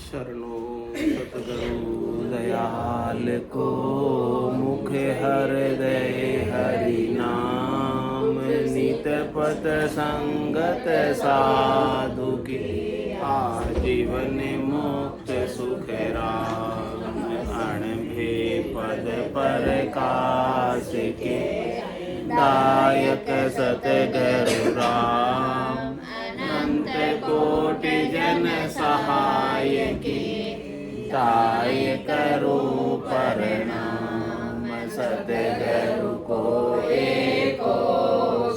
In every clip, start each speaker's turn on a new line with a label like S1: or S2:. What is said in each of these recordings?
S1: शरणो सतगुरु दयाल को, मुख हृदय हरि नाम, नित पत संगत साधु की, आजीवन मुक्त सुख राम। अणभे पद प्रकाश के, दायक सतगुरु राम। अनंत कोटि जन सहाय की, ताय करो प्रणाम। सतगुरु को एको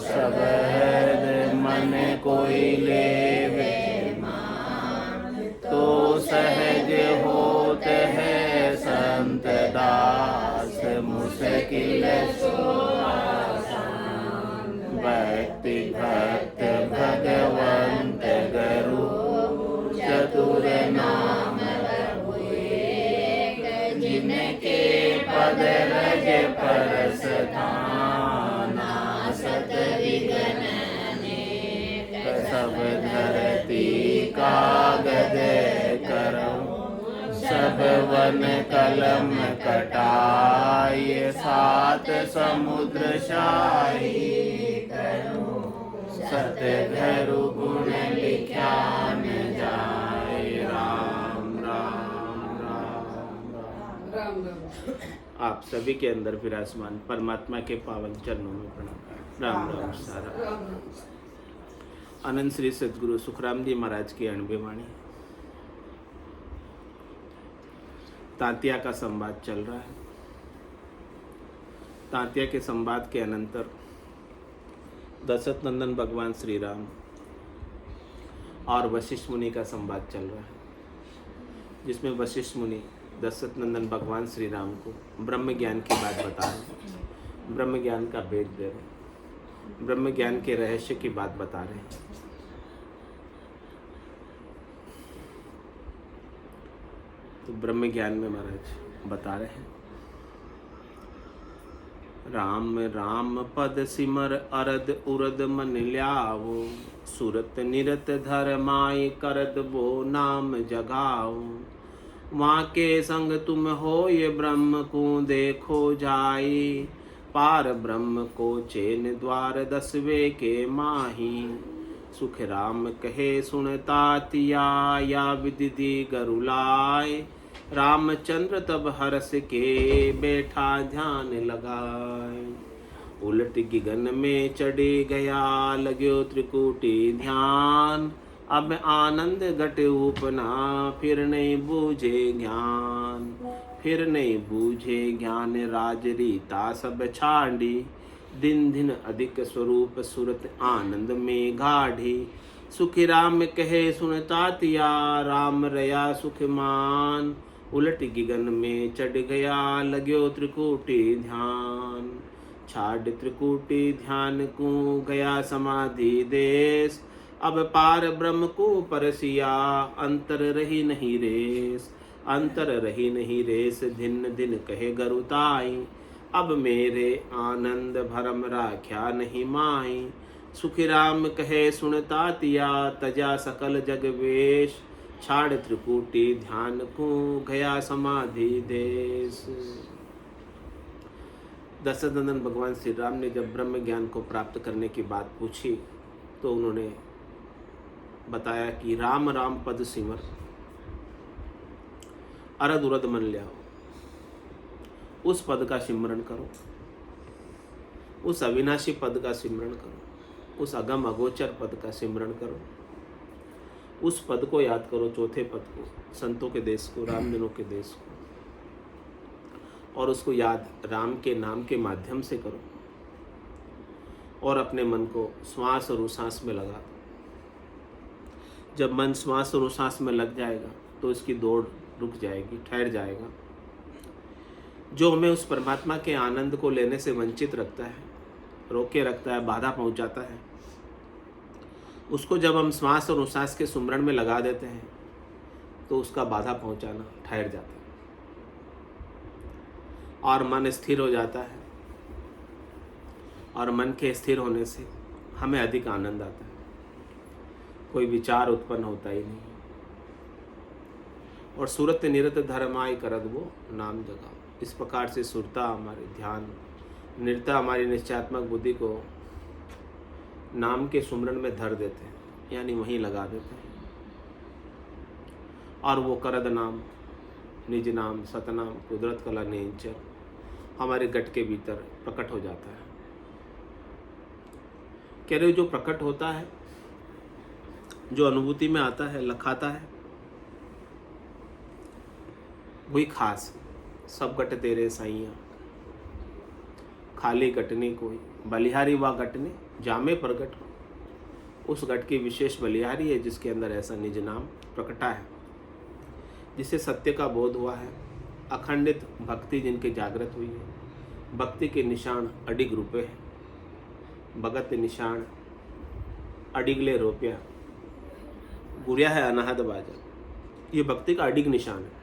S1: शब्द मन कोई लेवे मान, तो सहज होत है संत दास, मुश्किल सो आसान। भक्ति भक्त भगवंत गुरु, चतुर नाम प्रभु एक। जिनके पद रज परस थाना, सत विघ्न अनेक। सब धरती कागज करो, सब वन कलम कटाय। सात समुद्र शाही करो, सतगुरु गुण लिख्या न जाए। राम राम राम राम राम। आप सभी के अंदर विराजमान परमात्मा के पावन चरणों में प्रणाम। राम राम सारा। अनंत श्री सदगुरु सुखराम जी महाराज की अणबे वाणी। तांतिया का संवाद चल रहा है। तांतिया के संवाद के अनंतर दशरथ नंदन भगवान श्री राम और वशिष्ठ मुनि का संवाद चल रहा है, जिसमें वशिष्ठ मुनि दशरथ नंदन भगवान श्री राम को ब्रह्म ज्ञान की बात बता रहे हैं, ब्रह्म ज्ञान का भेद दे रहे हैं, ब्रह्म ज्ञान के रहस्य की बात बता रहे हैं। तो ब्रह्म ज्ञान में महाराज बता रहे हैं, राम राम पद सिमर अरद उरद मन ल्यावो, सुरत निरत धर्माय करत वो नाम जगाओ। वहाँ के संग तुम हो ये ब्रह्म को देखो जाई, पार ब्रह्म को चैन द्वार दसवे के माही। सुख राम कहे सुनता तिया, या विदिति गरुलाय। रामचंद्र तब हर्ष के बैठा ध्यान लगाए। उलट गगन में चढ़े गया लग्यो त्रिकुटी ध्यान। अब आनंद घटे उपना, फिर नहीं बूझे ज्ञान। फिर नहीं बूझे ज्ञान राज रीता सब छाड़ी। दिन दिन अधिक स्वरूप सुरत आनंद में गाढ़ी। सुखी राम कहे सुनता तिया, राम रया सुखमान। उलट गगन में चढ़ गया लग्यो त्रिकुटी ध्यान। छाड़ त्रिकुटी ध्यान को गया समाधि देश। अब पार ब्रह्म को परसिया, अंतर रही नहीं रेस। अंतर रही नहीं रेस, दिन दिन कहे गरुताई। अब मेरे आनंद भरम राख्या नहीं माई। सुखी राम कहे सुनता तिया, तजा सकल जग वेश। छाड़ त्रिकुटी ध्यान को गया समाधि देश। दशरथ नंदन भगवान श्री राम ने जब ब्रह्म ज्ञान को प्राप्त करने की बात पूछी, तो उन्होंने बताया कि राम राम पद सिमर अरद उरद मन ल्याओ। उस पद का सिमरण करो, उस अविनाशी पद का सिमरण करो, उस अगम अगोचर पद का सिमरण करो। उस पद को याद करो, चौथे पद को, संतों के देश को, रामजनों के देश को, और उसको याद राम के नाम के माध्यम से करो। और अपने मन को श्वास और उश्वास में लगा दो। जब मन श्वास और उश्वास में लग जाएगा तो इसकी दौड़ रुक जाएगी, ठहर जाएगा। जो हमें उस परमात्मा के आनंद को लेने से वंचित रखता है, रोके रखता है, बाधा पहुंचाता है, उसको जब हम श्वास और उश्वास के सुमरण में लगा देते हैं तो उसका बाधा पहुंचाना ठहर जाता है और मन स्थिर हो जाता है। और मन के स्थिर होने से हमें अधिक आनंद आता है, कोई विचार उत्पन्न होता ही नहीं। और सुरत निरत धर्माय करत वो नाम जगाओ। इस प्रकार से सुरता हमारे ध्यान, निरता हमारी निश्चयात्मक बुद्धि को नाम के सुमरण में धर देते हैं, यानी वहीं लगा देते हैं। और वो करद नाम, निज नाम, सतनाम, कुदरत कला नेचर हमारे गट के भीतर प्रकट हो जाता है। कह रहे जो प्रकट होता है, जो अनुभूति में आता है, लखाता है, वही खास। सब गट तेरे साइया, खाली गटने कोई, बलिहारी व गटने जामे प्रगट हो। उस गट की विशेष बलिहारी है जिसके अंदर ऐसा निज नाम प्रकटा है, जिसे सत्य का बोध हुआ है। अखंडित भक्ति जिनके जागृत हुई है, भक्ति के निशान अडिग रूपे हैं। भगत निशान अडिगले रोपिया, गुड़िया है अनाहद बाजा, ये भक्ति का अडिग निशान है।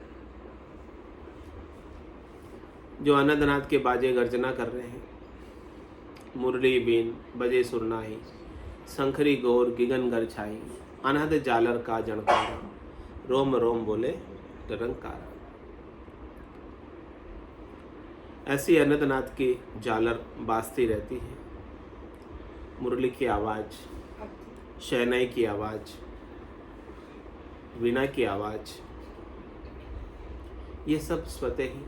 S1: जो अनंतनाथ के बाजे गर्जना कर रहे हैं, मुरली बीन बजे सुरनाही, शंखरी गौर गिगन गर छाई, अनहद जालर का जनकारा, रोम रोम बोले निरंकारा। ऐसी अनंतनाथ की जालर बाजती रहती है। मुरली की आवाज़, शहनाई की आवाज़, वीणा की आवाज़, ये सब स्वतः ही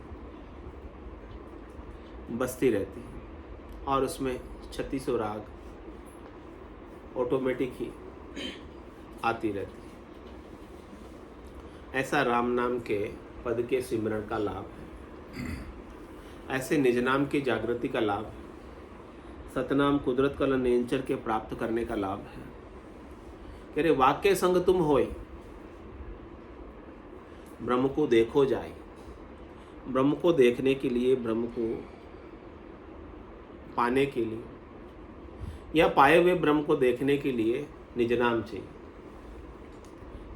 S1: बजती रहती है और उसमें 36 राग ऑटोमेटिक ही आती रहती है। ऐसा राम नाम के पद के सिमरण का लाभ है, ऐसे निज नाम की जागृति का लाभ है, सतनाम कुदरत कल नेंचर के प्राप्त करने का लाभ है। कह रहे वाक्य संग तुम होए, ब्रह्म को देखो जाए। ब्रह्म को देखने के लिए, ब्रह्म को पाने के लिए, या पाए हुए ब्रह्म को देखने के लिए निज नाम चाहिए।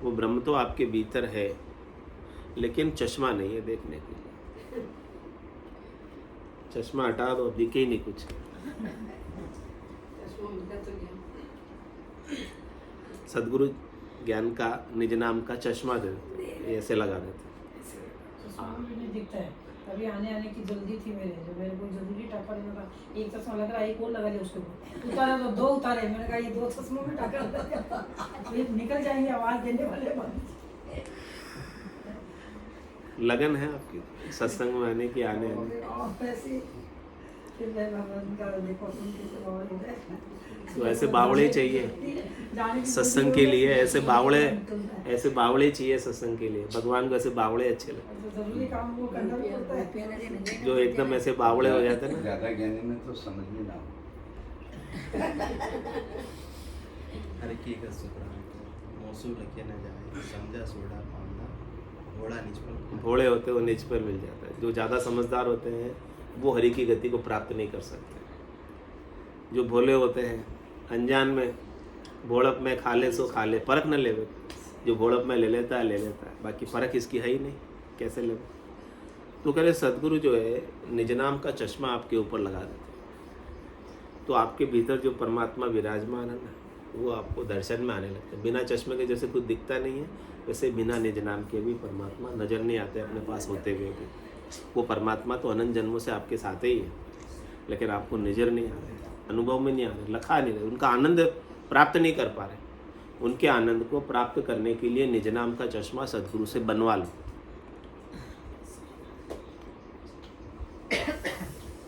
S1: वो ब्रह्म तो आपके भीतर है, लेकिन चश्मा नहीं है देखने के लिए। चश्मा हटा दो, दिखे ही नहीं कुछ। सदगुरु ज्ञान का निज नाम का चश्मा दे देते, ऐसे लगा देते।
S2: दिखता है। तभी आने की जल्दी थी मेरे, जो मेरे को जरूरी टाका लेना था। एक चश्मा लग रहा है, एक और लगा लिया उसके ऊपर। उतारा तो 2 उतारे। मैंने कहा ये 2 चश्मों में टाका ये निकल जाएंगे, आवाज देने वाले बंद।
S1: लगन है आपकी सत्संग में आने की, आने तो ऐसे बावड़े चाहिए सत्संग के लिए, ऐसे बावड़े चाहिए सत्संग के लिए। भगवान को ऐसे बावड़े अच्छे लगते, जो एकदम ऐसे बावड़े हो जाते हैं ना।
S3: ज्यादा ज्ञानी में तो समझ में ना
S4: हर की का सुप्राण मौसू लगे न जाए, समझा सोड़ा पावना घोड़ा निज पर।
S1: भोले होते वो निज पर मिल जाता है। जो ज़्यादा समझदार होते हैं वो हरि की गति को प्राप्त नहीं कर सकते। जो भोले होते हैं अनजान में, भोड़प में खा ले सो खा ले, परख न लेवे। जो भोड़प में ले लेता है, बाकी परख इसकी है ही नहीं, कैसे ले। तो कह रहे सदगुरु जो है निज नाम का चश्मा आपके ऊपर लगा देते, तो आपके भीतर जो परमात्मा विराजमान है ना, वो आपको दर्शन में आने लगता है। बिना चश्मे के जैसे कुछ दिखता नहीं है, वैसे बिना निज नाम के भी परमात्मा नज़र नहीं आते अपने पास होते हुए भी। वो परमात्मा तो अनंत जन्मों से आपके साथ ही है, लेकिन आपको नज़र नहीं आ रहे, अनुभव में नहीं आ रहे, लखा नहीं रहे, उनका आनंद प्राप्त नहीं कर पा रहे। उनके आनंद को प्राप्त करने के लिए निज नाम का चश्मा सदगुरु से बनवा लो।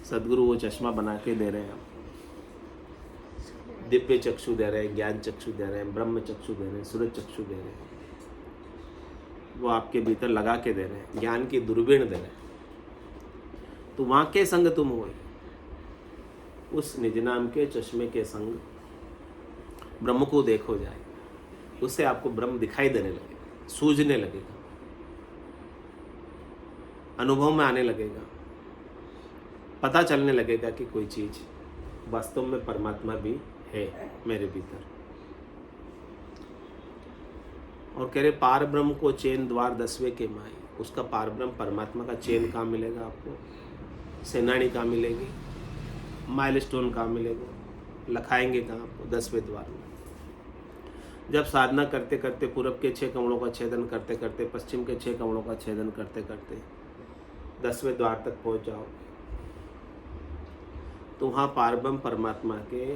S1: सदगुरु वो चश्मा बना के दे रहे हैं, दिव्य चक्षु दे रहे हैं, ज्ञान चक्षु दे रहे हैं, ब्रह्म चक्षु दे रहे हैं, सूरज चक्षु दे रहे हैं। वो आपके भीतर लगा के दे रहे हैं, ज्ञान की दूरबीन दे रहे हैं। तो वहाँ के संग तुम हो, उस निज नाम के चश्मे के संग ब्रह्म को देखो जाए। उससे आपको ब्रह्म दिखाई देने लगेगा, सूझने लगेगा, अनुभव में आने लगेगा, पता चलने लगेगा कि कोई चीज़ वास्तव में परमात्मा भी है मेरे भीतर। और कह रहे पार ब्रह्म को चैन द्वार 10वें के माई। उसका पार ब्रह्म परमात्मा का चैन कहाँ मिलेगा आपको? सेनानी कहाँ मिलेगी? माइलस्टोन कहाँ मिलेगा? लखाएंगे कहाँ आपको? 10वें द्वार में। जब साधना करते करते पूरब के 6 कमलों का छेदन करते करते पश्चिम के 6 कमलों का छेदन करते करते 10वें द्वार तक पहुंच जाओ तो वहाँ पारब्रह्म परमात्मा के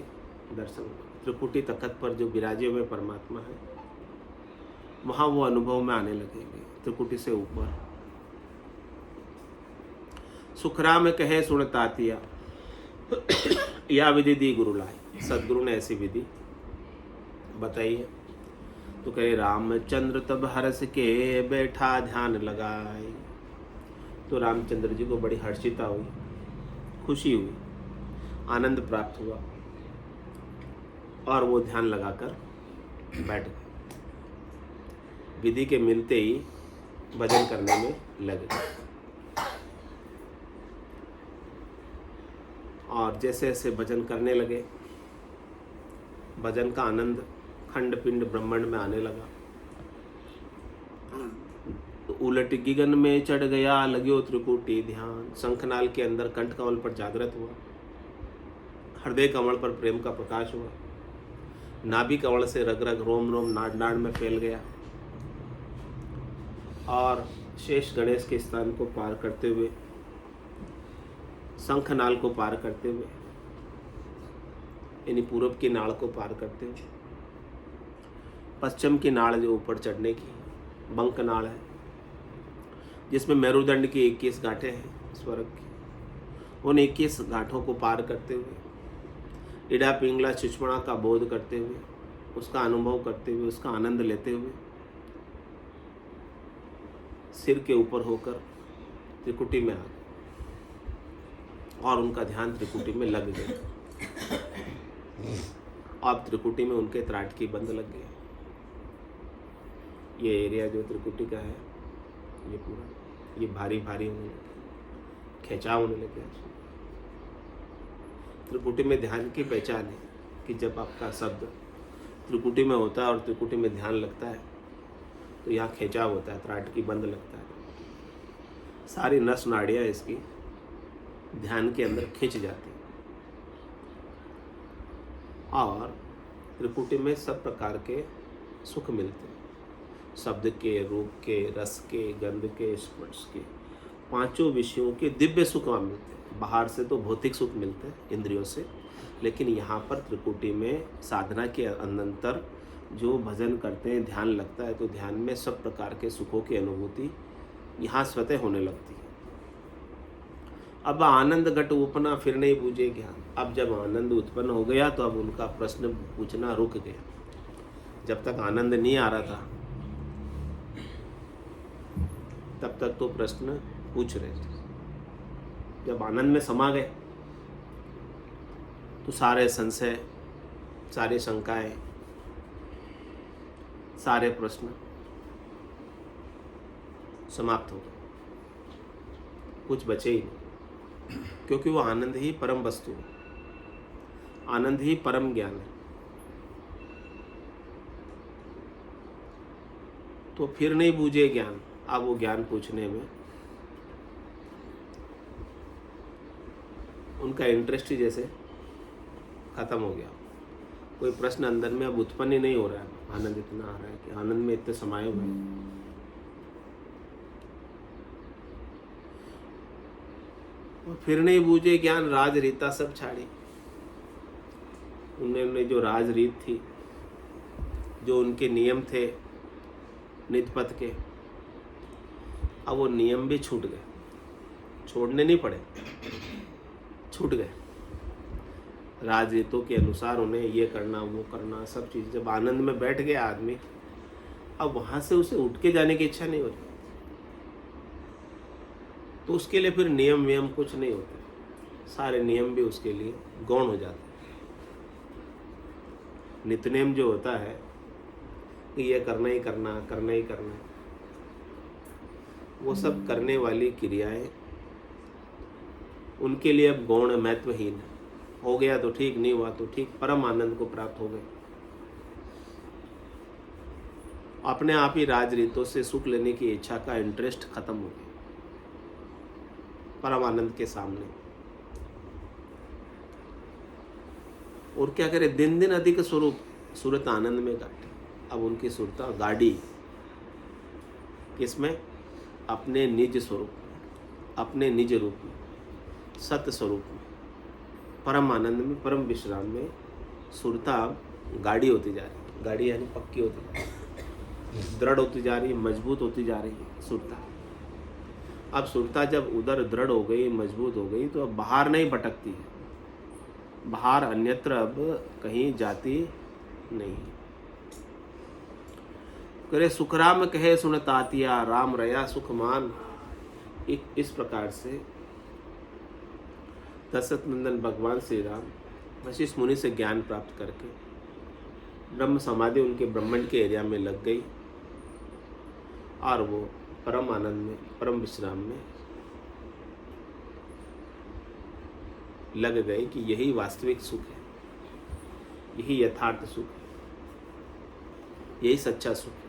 S1: दर्शन, त्रिकुटी तखत पर जो विराजे हुए परमात्मा है वहाँ वो अनुभव में आने लगेंगे। त्रिकुटी से ऊपर सुखराम कहे सुन तातिया, या विधि दी गुरु लाई। सदगुरु ने ऐसी विधि बताई है। तो कहे रामचंद्र तब हर्ष के बैठा ध्यान लगाए। तो रामचंद्र जी को बड़ी हर्षिता हुई, खुशी हुई, आनंद प्राप्त हुआ और वो ध्यान लगाकर बैठ गए। विधि के मिलते ही भजन करने में लगे और जैसे जैसे भजन करने लगे भजन का आनंद खंड पिंड ब्रह्मांड में आने लगा। तो उलट गिगन में चढ़ गया लग्यो त्रिकुटी ध्यान। शंखनाल के अंदर कंठ कमल पर जागृत हुआ, हृदय कमल पर प्रेम का प्रकाश हुआ, नाभि कमल से रग रग रोम रोम नाड़ नाड़ में फैल गया और शेष गणेश के स्थान को पार करते हुए, शंखनाल को पार करते हुए, यानी पूरब की नाड़ को पार करते हुए पश्चिम की नाड़ जो ऊपर चढ़ने की बंक नाड़ है जिसमें मेरुदंड की 21 गांठें हैं स्वर्ग की, उन 21 गांठों को पार करते हुए इड़ा पिंगला सुषुम्ना का बोध करते हुए, उसका अनुभव करते हुए, उसका आनंद लेते हुए सिर के ऊपर होकर त्रिकुटी में आ गए और उनका ध्यान त्रिकुटी में लग गया। अब त्रिकुटी में उनके त्राटकी बंद लग गए। ये एरिया जो त्रिकुटी का है ये पूरा ये भारी भारी होने लगे, खिंचाव होने लगे। त्रिकुटी में ध्यान की पहचान है कि जब आपका शब्द त्रिकुटी में होता है और त्रिकुटी में ध्यान लगता है तो यहाँ खिंचाव होता है, त्राटकी बंद लगता है, सारी नस नाड़ियाँ इसकी ध्यान के अंदर खिंच जाती है और त्रिकुटी में सब प्रकार के सुख मिलते हैं, शब्द के, रूप के, रस के, गंध के, स्पर्श के, 5 विषयों के दिव्य सुख वहाँ मिलते हैं। बाहर से तो भौतिक सुख मिलते हैं इंद्रियों से, लेकिन यहाँ पर त्रिकुटी में साधना के अनंतर जो भजन करते हैं, ध्यान लगता है तो ध्यान में सब प्रकार के सुखों की अनुभूति यहाँ स्वतः होने लगती है। अब आनंद घट उपना फिर नहीं बूझे ज्ञान। अब जब आनंद उत्पन्न हो गया तो अब उनका प्रश्न पूछना रुक गया। जब तक आनंद नहीं आ रहा था तब तक तो प्रश्न पूछ रहे थे। जब आनंद में समा गए तो सारे संशय, सारी शंकाएं, सारे प्रश्न समाप्त हो गए, कुछ बचे ही नहीं, क्योंकि वो आनंद ही परम वस्तु है, आनंद ही परम ज्ञान है। तो फिर नहीं बूझे ज्ञान। अब वो ज्ञान पूछने में उनका इंटरेस्ट ही जैसे खत्म हो गया। कोई प्रश्न अंदर में अब उत्पन्न ही नहीं हो रहा है। आनंद इतना आ रहा है कि आनंद में इतने समाये हुए हैं। और फिर नहीं बूझे ज्ञान, राज रीता सब छाड़ी। उन्होंने जो राज रीत थी, जो उनके नियम थे नित्यपथ के, अब वो नियम भी छूट गए, छोड़ने नहीं पड़े, छूट गए। राजरीतों के अनुसार उन्हें ये करना वो करना सब चीज़। जब आनंद में बैठ गया आदमी, अब वहाँ से उसे उठ के जाने की इच्छा नहीं होती, तो उसके लिए फिर नियम वियम कुछ नहीं होते, सारे नियम भी उसके लिए गौण हो जाते हैं। नित्यनेम जो होता है कि ये करना ही करना, करना ही करना, वो सब करने वाली क्रियाएं उनके लिए अब गौण महत्वहीन है। हो गया तो ठीक, नहीं हुआ तो ठीक, परम आनंद को प्राप्त हो गए। अपने आप ही राजरीतों से सुख लेने की इच्छा का इंटरेस्ट खत्म हो गया परम आनंद के सामने। और क्या करे, दिन दिन अधिक स्वरूप सूरत आनंद में काटे। अब उनकी सुरता गाड़ी किसमें? अपने निज स्वरूप, अपने निज रूप में, सत्य स्वरूप में, परम आनंद में, परम विश्राम में सुरता गाड़ी होती जा रही है। गाड़ी यानी पक्की होती जा रही है, दृढ़ होती जा रही है, मजबूत होती जा रही है सुरता। अब सुरता जब उधर दृढ़ हो गई, मजबूत हो गई, तो अब बाहर नहीं भटकती है, बाहर अन्यत्र अब कहीं जाती नहीं। करे सुखराम कहे सुन तातिया, राम रया सुखमान। इस प्रकार से दशरथ नंदन भगवान श्री राम वशिष्ठ मुनि से ज्ञान प्राप्त करके ब्रह्म समाधि उनके ब्रह्मांड के एरिया में लग गई और वो परम आनंद में, परम विश्राम में लग गए कि यही वास्तविक सुख है, यही यथार्थ सुख है, यही सच्चा सुख है।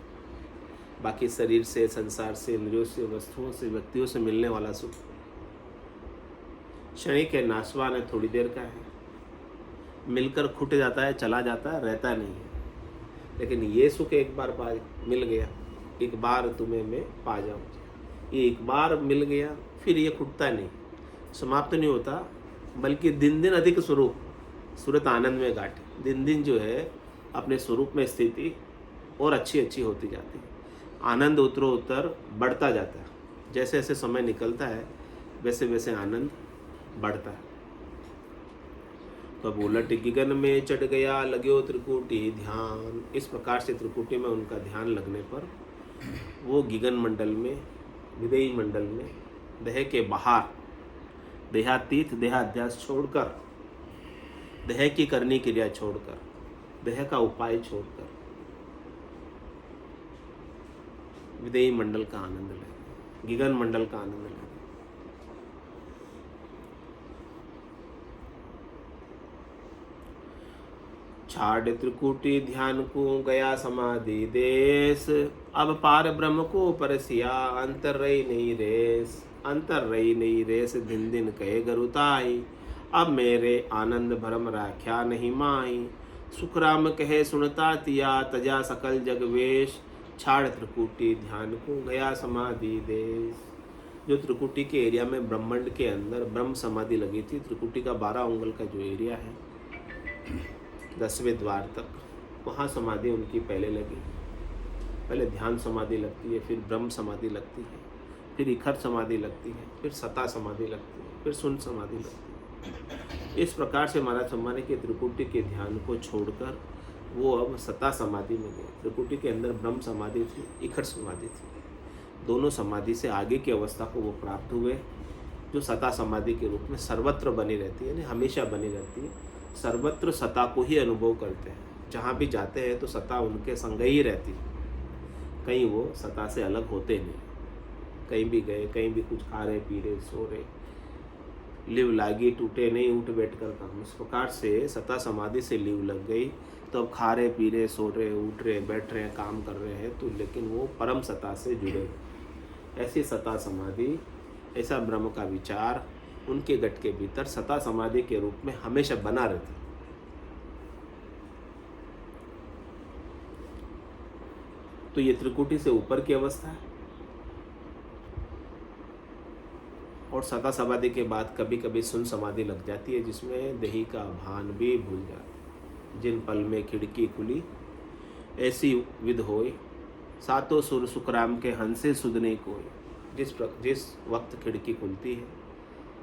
S1: बाकी शरीर से, संसार से, इंद्रियों से, वस्तुओं से, व्यक्तियों से मिलने वाला सुख क्षणिक है, नाशवान है, थोड़ी देर का है, मिलकर खुट जाता है, चला जाता है, रहता नहीं है। लेकिन ये सुख एक बार मिल गया, एक बार तुम्हें मैं पा जाऊँ, ये एक बार मिल गया, फिर ये खुटता नहीं, समाप्त नहीं होता, बल्कि दिन दिन अधिक स्वरूप सूरत आनंद में गांठे, दिन दिन जो है अपने स्वरूप में स्थिति और अच्छी अच्छी होती जाती है। आनंद उत्तरोत्तर बढ़ता जाता है, जैसे जैसे समय निकलता है वैसे वैसे आनंद बढ़ता है। तो अब उलट गिगन में चढ़ गया लग्यो त्रिकुटी ध्यान। इस प्रकार से त्रिकुटी में उनका ध्यान लगने पर वो गिगन मंडल में, विदेही मंडल में, देह के बाहर, देहातीत, देहाध्यास छोड़कर, देह की करनी क्रिया छोड़कर, देह का उपाय छोड़कर विदेही मंडल का आनंद लें, गिगन मंडल का आनंद लें। छाड़ त्रिकुटी ध्यान को गया समाधि देश, अब पार ब्रह्म को परसिया, अंतर रही नहीं रेस, अंतर रही नहीं रेस, दिन दिन कहे गरुताई, अब मेरे आनंद भरम राख्या नहीं माई, सुखराम कहे सुनता तिया, तजा सकल जगवेश, छाड़ त्रिकुटी ध्यान को गया समाधि देश। जो त्रिकुटी के एरिया में ब्रह्मांड के अंदर ब्रह्म समाधि लगी थी, त्रिकुटी का 12 उंगल का जो एरिया है 10वें द्वार तक, वहाँ समाधि उनकी पहले लगी। पहले ध्यान समाधि लगती है, फिर ब्रह्म समाधि लगती है, फिर इखर समाधि लगती है, फिर सता समाधि लगती है, फिर सुन समाधि लगती है। इस प्रकार से महाराज सम्मानी के त्रिकुटी के ध्यान को छोड़कर वो अब सता समाधि में गए। त्रिकुटी के अंदर ब्रह्म समाधि थी, इखर समाधि थी, दोनों समाधि से आगे की अवस्था को वो प्राप्त हुए, जो सता समाधि के रूप में सर्वत्र बनी रहती है, यानी हमेशा बनी रहती है। सर्वत्र सता को ही अनुभव करते हैं, जहाँ भी जाते हैं तो सता उनके संग ही रहती है, कहीं वो सता से अलग होते नहीं। कहीं भी गए, कहीं भी कुछ खा रहे, पी रहे, सो रहे, लिव लागी टूटे नहीं, उठ बैठ कर काम। इस प्रकार से सता समाधि से लिव लग गई, तो अब खा रहे, पी रहे, सो रहे, उठ रहे, बैठ रहे, काम कर रहे हैं, तो लेकिन वो परम सता से जुड़े। ऐसी सता समाधि, ऐसा ब्रह्म का विचार उनके गट के भीतर सता समाधि के रूप में हमेशा बना रहता। तो ये त्रिकुटी से ऊपर की अवस्था है। और सता समाधि के बाद कभी कभी सुन समाधि लग जाती है, जिसमें देही का भान भी भूल जाता। जिन पल में खिड़की खुली ऐसी विध होए, सातों सुर सुखराम के हंसे सुधने कोई। जिस वक्त खिड़की खुलती है,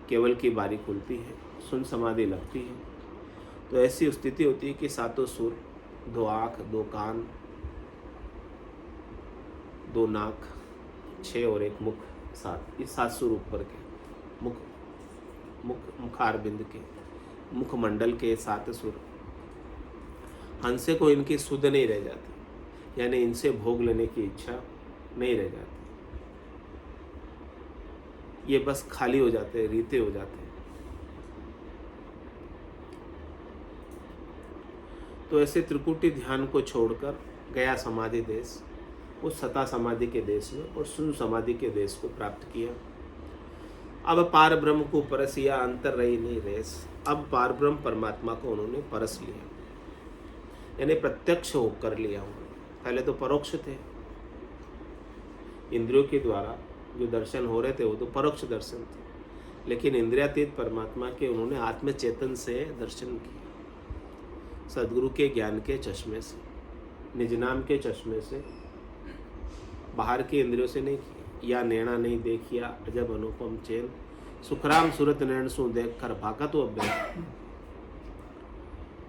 S1: केवल की बारी खुलती है, सुन समाधि लगती है, तो ऐसी स्थिति होती है कि सातों सुर, 2 आँख, 2 कान, 2 नाक, 6 और 1 मुख, 7, ये 7 सुर ऊपर के मुखारबिंद के मुखमंडल के 7 सुर। हंसे को इनकी सुध नहीं रह जाती, यानी इनसे भोग लेने की इच्छा नहीं रह जाती, ये बस खाली हो जाते हैं, रीते हो जाते हैं। तो ऐसे त्रिकुटी ध्यान को छोड़कर गया समाधि देश, उस सता समाधि के देश में और सुन समाधि के देश को प्राप्त किया। अब पार ब्रह्म को परसिया, अंतर रही नहीं रेस। अब पार ब्रह्म परमात्मा को उन्होंने परस लिया, यानी प्रत्यक्ष होकर लिया। पहले तो परोक्ष थे, इंद्रियों के द्वारा जो दर्शन हो रहे थे वो तो परोक्ष दर्शन थे, लेकिन इंद्रियातीत परमात्मा के उन्होंने आत्म चेतन से दर्शन किए, सदगुरु के ज्ञान के चश्मे से, निज नाम के चश्मे से, बाहर के इंद्रियों से नहीं किए। या नैना नहीं देखिया अजब अनुपम चैन, सुखराम सूरत नैन सु देख कर भागत वो अभ्यास।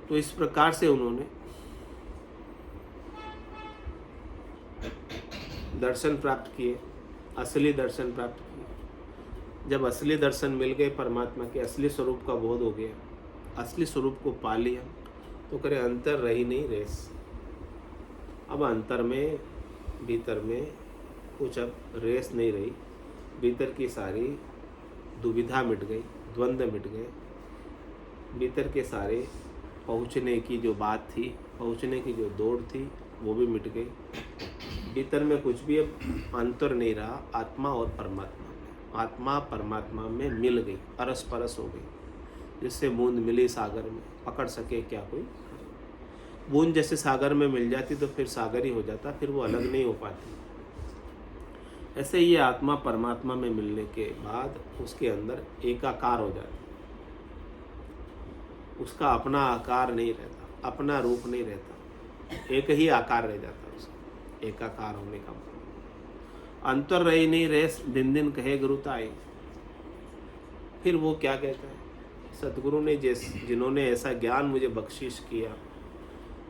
S1: तो इस प्रकार से उन्होंने दर्शन प्राप्त किए, असली दर्शन प्राप्त किए। जब असली दर्शन मिल गए, परमात्मा के असली स्वरूप का बोध हो गया, असली स्वरूप को पा लिया, तो करे अंतर रही नहीं रेस। अब अंतर में, भीतर में कुछ अब रेस नहीं रही, भीतर की सारी दुविधा मिट गई, द्वंद्व मिट गए, भीतर के सारे पहुँचने की जो बात थी, पहुँचने की जो दौड़ थी, वो भी मिट गई। भीतर में कुछ भी अब अंतर नहीं रहा, आत्मा और परमात्मा में, आत्मा परमात्मा में मिल गई, अरस परस हो गई। जिससे बूंद मिली सागर में, पकड़ सके क्या कोई। बूंद जैसे सागर में मिल जाती तो फिर सागर ही हो जाता, फिर वो अलग नहीं हो पाती। ऐसे ये आत्मा परमात्मा में मिलने के बाद उसके अंदर एकाकार हो जाता, उसका अपना आकार नहीं रहता, अपना रूप नहीं रहता, एक ही आकार रह जाता उसका, एकाकार होने का मतलब। अंतर रही नहीं रेस, दिन दिन कहे गुरुताई। फिर वो क्या कहता है, सतगुरु ने जिन्होंने ऐसा ज्ञान मुझे बख्शिश किया,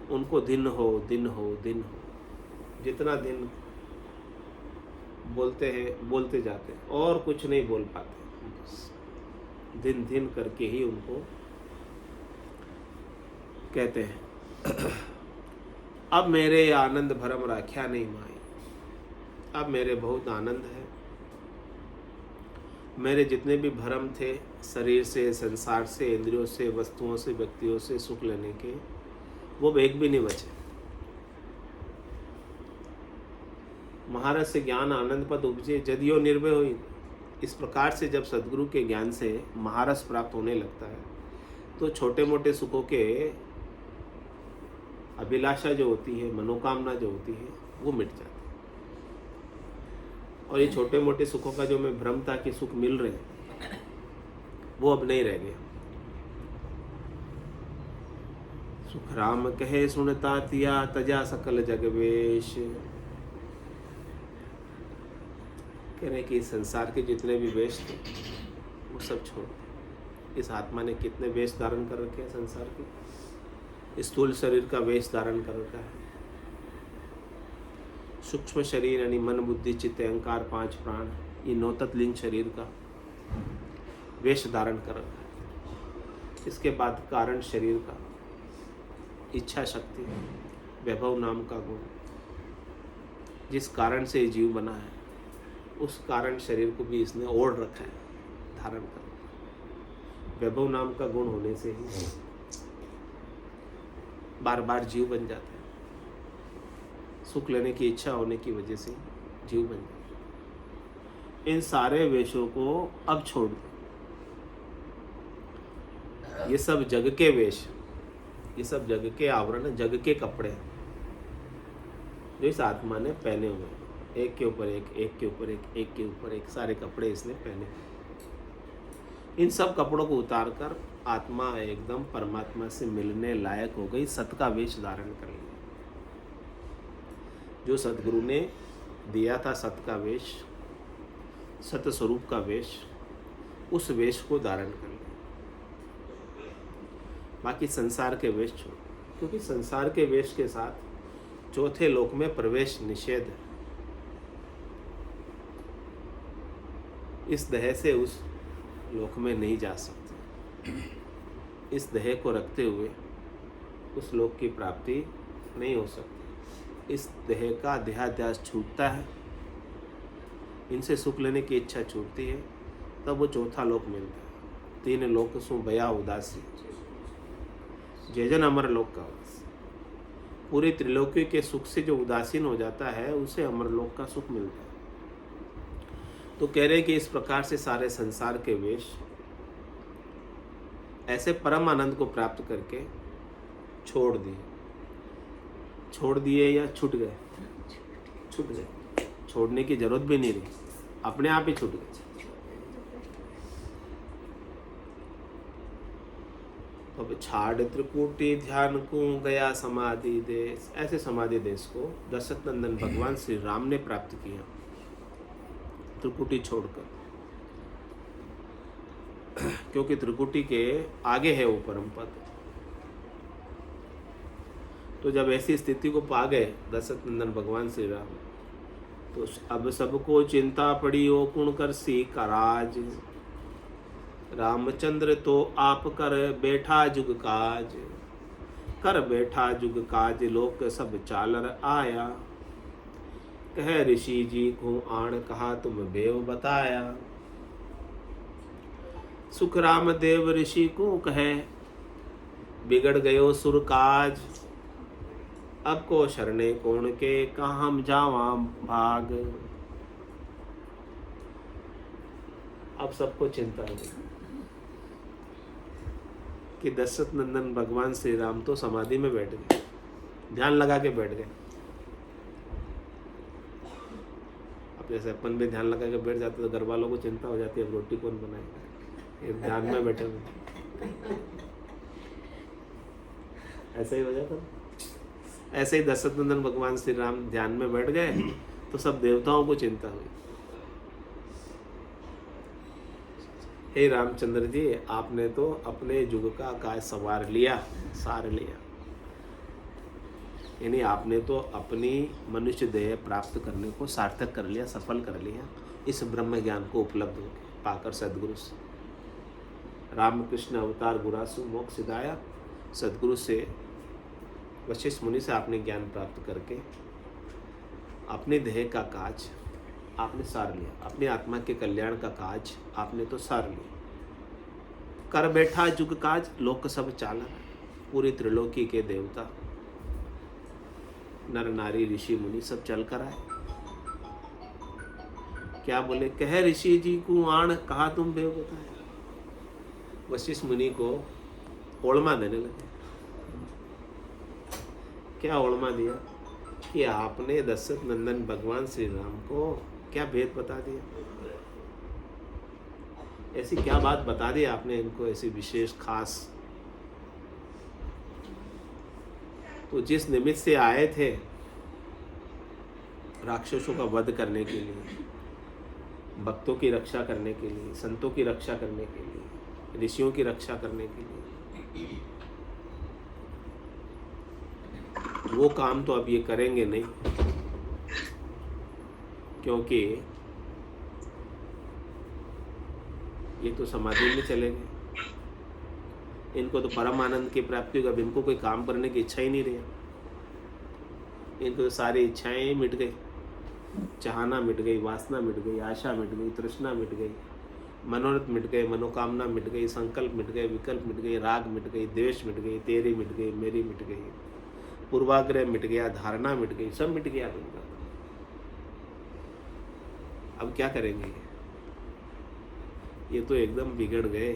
S1: उनको दिन हो दिन हो दिन हो। जितना दिन बोलते हैं, बोलते जाते हैं, और कुछ नहीं बोल पाते, दिन दिन करके ही उनको कहते हैं। अब मेरे आनंद भरम राख्या नहीं माई, अब मेरे बहुत आनंद है। मेरे जितने भी भरम थे, शरीर से, संसार से, इंद्रियों से, वस्तुओं से, व्यक्तियों से सुख लेने के, वो एक भी नहीं बचे। महारस से ज्ञान आनंद पद उपजे, जदियो निर्भय हुई। इस प्रकार से जब सद्गुरु के ज्ञान से महारस प्राप्त होने लगता है, तो छोटे मोटे सुखों के अभिलाषा जो होती है, मनोकामना जो होती है, वो मिट जाती है। और ये छोटे मोटे सुखों का जो मैं भ्रम था कि सुख मिल रहे हैं, वो अब नहीं रह गया। सुख राम कहे सुनता तिया, तजा सकल जगवेश। कह रहे कि संसार के जितने भी वेश थे, वो सब छोड़। इस आत्मा ने कितने वेश धारण कर रखे हैं संसार के। स्थूल शरीर का वेश धारण कर रखा है, सूक्ष्म शरीर यानी मन बुद्धि चित्त अहंकार 5 प्राण, ये नौतत्लिंग शरीर का वेश धारण कर रखा है। इसके बाद कारण शरीर का, इच्छा शक्ति, वैभव नाम का गुण, जिस कारण से जीव बना है, उस कारण शरीर को भी इसने ओढ़ रखा है, धारण कर रखा है। वैभव नाम का गुण होने से ही बार बार जीव बन जाता है। सुख लेने की इच्छा होने की वजह से जीव बन जाता है। इन सारे वेशों को अब छोड़ दो। ये सब जग के वेश, ये सब जग के आवरण, जग के कपड़े हैं जो इस आत्मा ने पहने हुए हैं। एक के ऊपर एक, एक के ऊपर एक, एक के ऊपर एक, सारे कपड़े इसने पहने। इन सब कपड़ों को उतार कर आत्मा एकदम परमात्मा से मिलने लायक हो गई, सत का वेश धारण कर लिया। जो सतगुरु ने दिया था सत का वेश, सत स्वरूप का वेश, उस वेश को धारण कर लिया। बाकी संसार के वेश छोड़, क्योंकि संसार के वेश के साथ चौथे लोक में प्रवेश निषेध है। इस देह से उस लोक में नहीं जा सकते। इस देह को रखते हुए उस लोक की प्राप्ति नहीं हो सकती। इस देह का देहाध्यास छूटता है, इनसे सुख लेने की इच्छा छूटती है, तब वो चौथा लोक मिलता है। 3 लोक सु भया उदासी, जैजन अमर लोक का उदासी। पूरी त्रिलोकी के सुख से जो उदासीन हो जाता है, उसे अमरलोक का सुख मिलता है। तो कह रहे कि इस प्रकार से सारे संसार के वेश ऐसे परम आनंद को प्राप्त करके छोड़ दिए। छोड़ दिए या छूट गए? छूट गए। छोड़ने की जरूरत भी नहीं रही, अपने आप ही छूट गए। तो अब छाड़ त्रिकुटी ध्यान को गया समाधि देश। ऐसे समाधि देश को दशरथ नंदन भगवान श्री राम ने प्राप्त किया त्रिकुटी छोड़कर, क्योंकि त्रिकुटी के आगे है वो परम पद। तो जब ऐसी स्थिति को पा गए दशरथ नंदन भगवान श्री राम, तो अब सबको चिंता पड़ी ओ कुण कर सी कराज। रामचंद्र तो आप कर बैठा जुग काज, कर बैठा जुग काज लोक सब चालर आया। कह ऋषि जी को आण कहा तुम बेव बताया। सुख राम देव ऋषि को कहे बिगड़ गयो सुर काज। अब को शरणे कोण के कहाँ हम जावा भाग। अब सबको चिंता है कि दशरथ नंदन भगवान श्री राम तो समाधि में बैठ गए, ध्यान लगा के बैठ गए। अब जैसे अपन भी ध्यान लगा के बैठ जाते तो घर वालों को चिंता हो जाती है, अब रोटी कौन बनाएगा, ये ध्यान में बैठे हुए। ऐसा ही हो जाता। ऐसे ही दशरथ नंदन भगवान श्री राम ध्यान में बैठ गए तो सब देवताओं को चिंता हुई। हे रामचंद्र जी, आपने तो अपने युग का काज सवार लिया, सार लिया। यानी आपने तो अपनी मनुष्य देह प्राप्त करने को सार्थक कर लिया, सफल कर लिया, इस ब्रह्म ज्ञान को उपलब्ध पाकर सदगुरु से। रामकृष्ण अवतार गुरासु मोक्ष सिधाया। सदगुरु से, वशिष्ठ मुनि से आपने ज्ञान प्राप्त करके अपने देह का काज आपने सार लिया, अपनी आत्मा के कल्याण का काज आपने तो सार लिया। कर बैठा जुग काज लोक सब चाला। पूरी त्रिलोकी के देवता, नर नारी ऋषि मुनि सब चल कर आए। क्या बोले? कह ऋषि जी को आण कहा तुम बेव बताया। वशिष्ठ मुनि को ओळमा देने लगे। क्या ओळमा दिया? कि आपने दशरथ नंदन भगवान श्री राम को क्या भेद बता दिया, ऐसी क्या बात बता दी आपने इनको, ऐसी विशेष खास। तो जिस निमित्त से आए थे राक्षसों का वध करने के लिए, भक्तों की रक्षा करने के लिए, संतों की रक्षा करने के लिए, ऋषियों की रक्षा करने के लिए, वो काम तो अब ये करेंगे नहीं, क्योंकि ये तो समाधि में चले गए। इनको तो परम आनंद की प्राप्ति होगी। अब इनको कोई काम करने की इच्छा ही नहीं रही। इनको तो सारी इच्छाएं मिट गई, चाहना मिट गई, वासना मिट गई, आशा मिट गई, तृष्णा मिट गई, मनोरथ मिट गए, मनोकामना मिट गई, संकल्प मिट गए, विकल्प मिट गई, राग मिट गई, द्वेष मिट गई, तेरी मिट गई, मेरी मिट गई, पूर्वाग्रह मिट गया, धारणा मिट गई, सब मिट गया इनका। अब क्या करेंगे? ये तो एकदम बिगड़ गए।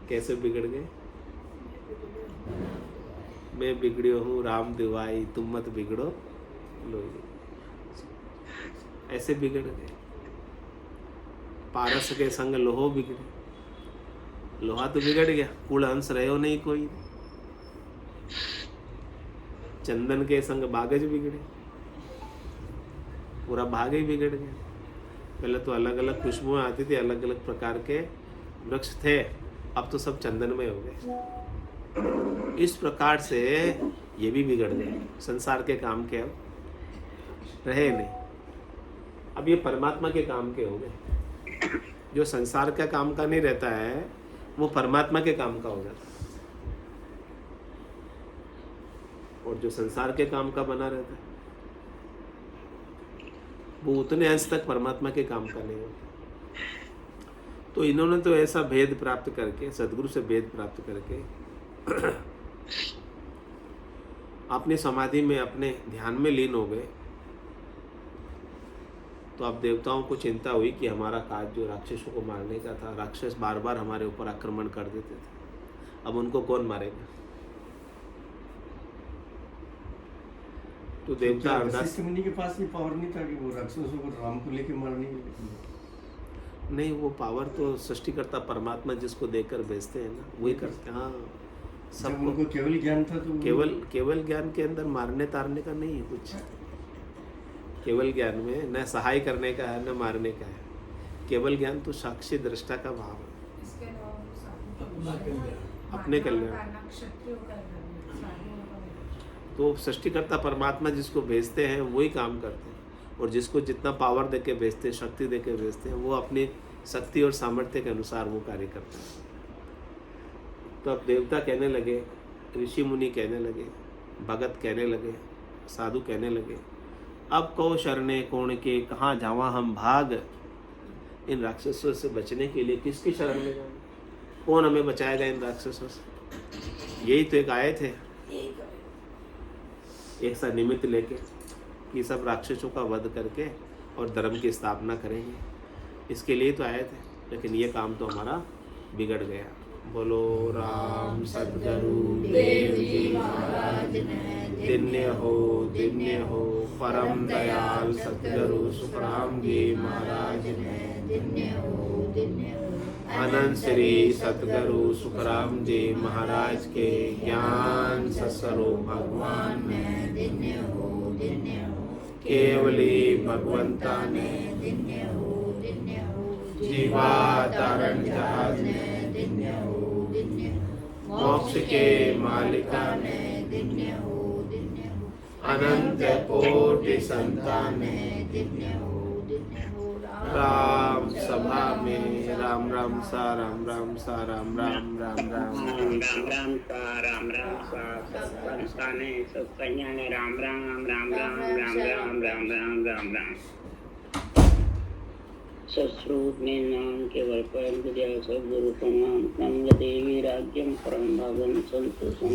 S1: कैसे बिगड़ गए? मैं बिगड़ियो हूँ राम दिवाई, तुम मत बिगड़ो लोई। ऐसे बिगड़ गए। पारस के संग लोहो बिगड़े। लोहा तो बिगड़ गया, कुल अंश रहे हो नहीं कोई। चंदन के संग बागज बिगड़े, पूरा भाग ही बिगड़ गया। पहले तो अलग अलग खुशबुएं आती थी, अलग अलग प्रकार के वृक्ष थे, अब तो सब चंदनमय हो गए। इस प्रकार से ये भी बिगड़ गए। संसार के काम के अब रहे नहीं, अब ये परमात्मा के काम के हो गए। जो संसार का काम का नहीं रहता है वो परमात्मा के काम का हो जाता है, और जो संसार के काम का बना रहता है वो उतने अंश तक परमात्मा के काम का नहीं होता। तो इन्होंने तो ऐसा भेद प्राप्त करके, सदगुरु से भेद प्राप्त करके अपनी समाधि में, अपने ध्यान में लीन हो गए। तो अब देवताओं को चिंता हुई कि हमारा काज जो राक्षसों को मारने का था, राक्षस बार बार हमारे ऊपर आक्रमण कर देते थे, अब उनको कौन मारेगा? तो देवता अरदास
S5: वशिष्ठ मुनि के पास ये पावर नहीं था कि वो राक्षसों को राम को लेके मारने के लिए।
S1: नहीं, वो पावर तो सृष्टिकर्ता परमात्मा जिसको देकर भेजते हैं ना, वही करते हैं। हाँ,
S5: जब
S1: सबको
S5: उनको केवल ज्ञान था तो
S1: केवल ज्ञान के अंदर मारने तारने का नहीं है कुछ। केवल ज्ञान में न सहाय करने का है न मारने का है। केवल ज्ञान तो साक्षी दृष्टा का भाव है,
S2: इसके अलावा वो साधु का
S1: अपने कल्याण।
S2: क्षत्रियों का करना, साधुओं का
S1: तो सृष्टिकर्ता परमात्मा जिसको भेजते हैं वही काम करते हैं, और जिसको जितना पावर दे के भेजते हैं, शक्ति दे के भेजते हैं, वो अपनी शक्ति और सामर्थ्य के अनुसार वो कार्य करते हैं। तो अब देवता कहने लगे, ऋषि मुनि कहने लगे, भगत कहने लगे, साधु कहने लगे, अब कहो शरणे कौन के, कहाँ जावा हम भाग। इन राक्षसों से बचने के लिए किसकी शरण में जाए, कौन हमें बचाएगा इन राक्षसों से। यही तो एक आए थे, एक सा निमित्त लेके कि सब राक्षसों का वध करके और धर्म की स्थापना करेंगे, इसके लिए तो आए थे। लेकिन ये काम तो हमारा बिगड़ गया। बोलो राम सद्गुरु देव जी महाराज दिन्य हो परम दयाल सद्गुरु सुखराम जी महाराज अनंत श्री सद्गुरु सुखराम जी महाराज के ज्ञान सत्स्वरूप भगवान केवली भगवंता ने जीवा तारण जहाज ने मोक्ष के मालिका ने अनंत कोटि संतान ने राम सभा में राम राम सा राम राम सा राम राम राम राम
S6: राम सा सत्संताने सत्संज्ञाने राम राम राम राम राम राम राम राम राम राम सत्स्वरूप में नाम केवल परम विद्या सद्गुरु प्रणाम नंद देवी राज्यम परम भागम संतोषम